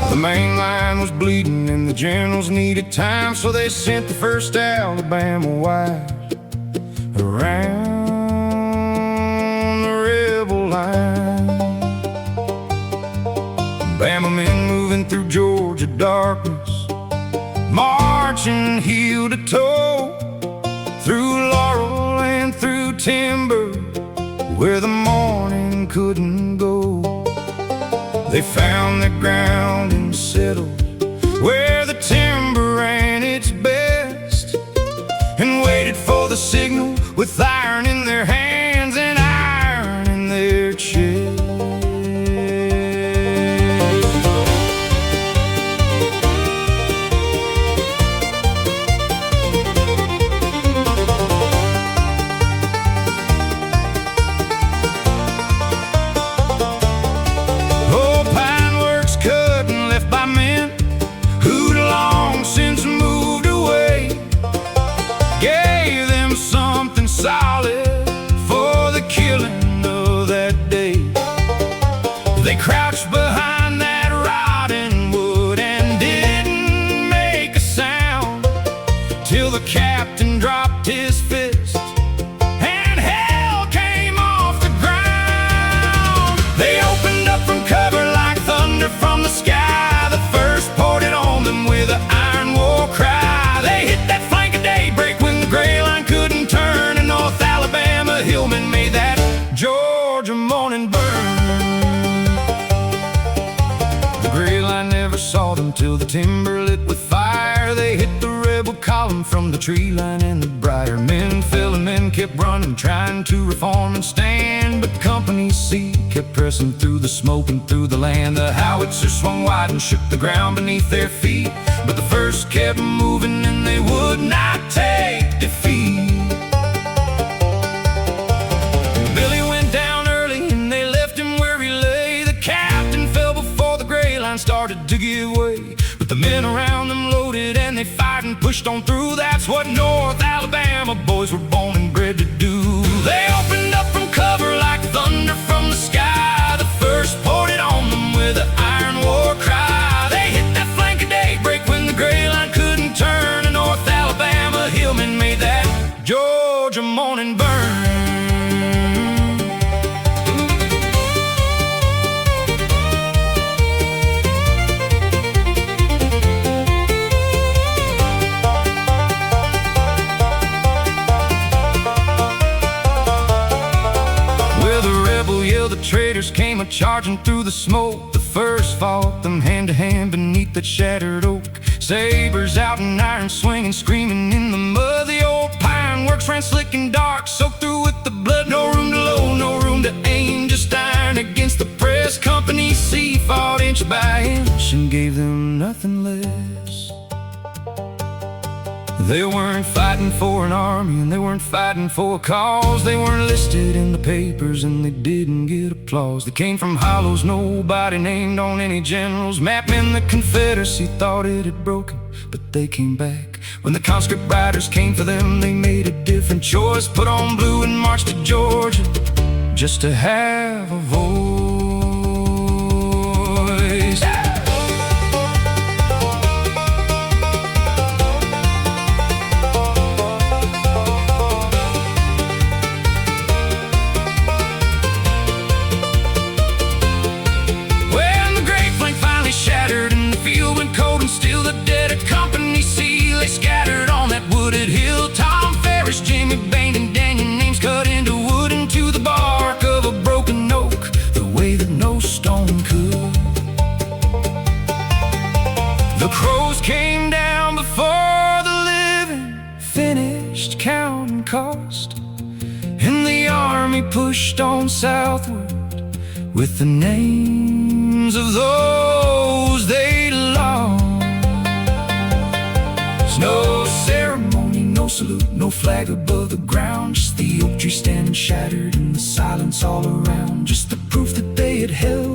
The main line was bleeding and the generals needed time, so they sent the 1st Alabama wide around the rebel line. Bama men moving through Georgia darkness, marching heel to toe, through Laurel and through Timber, where the morning couldn't go. They found their ground and settled where the timber ran its best, and waited for the signal with iron in their hands and iron in their chest. Solid for the killing of that day. They crouched behind that rotting wood and didn't make a sound till the captain dropped his fist and hell came off the ground. They opened up from cover like thunder from the sky. The 1st poured it on them with an iron war cry. They hit that flank of daybreak when the gray line couldn't turn. Alabama hillmen made that Georgia morning burn. The gray line never saw them till the timber lit with fire. They hit the rebel column from the tree line and the briar. Men fell and men kept running, trying to reform and stand, but Company C kept pressing through the smoke and through the land. The howitzers swung wide and shook the ground beneath their feet, but the 1st kept moving and they would not take defeat. Started to give way, but the men around them loaded and they fired and pushed on through. That's what North Alabama boys were born and bred to do. They opened up from cover like thunder from the sky. The 1st poured it on them with an iron war cry. They hit that flank of daybreak when the gray line couldn't turn, and North Alabama hillmen made that Georgia morning burn. The traitors came a-charging through the smoke. The 1st fought them hand to hand beneath that shattered oak. Sabers out and iron swinging, screaming in the mud. The old pine works ran slick and dark, soaked through with the blood. No room to load, no room to aim, just iron against the press. Company C fought inch by inch and gave them nothing less. They weren't fighting for an army and they weren't fighting for a cause. They weren't listed in the papers and they didn't get applause. They came from hollows nobody named on any general's map. Men, the Confederacy thought it had broken, but they came back. When the conscript riders came for them, they made a different choice. Put on blue and marched to Georgia just to have a voice. Scattered on that wooded hill, Tom Ferris, Jimmy Bain, and Daniel names cut into wood, into the bark of a broken oak, the way that no stone could. The crows came down before the living finished counting cost, and the army pushed on southward with the names of those they lost. No ceremony, no salute, no flag above the ground, just the oak tree standing shattered in the silence all around, just the proof that they had held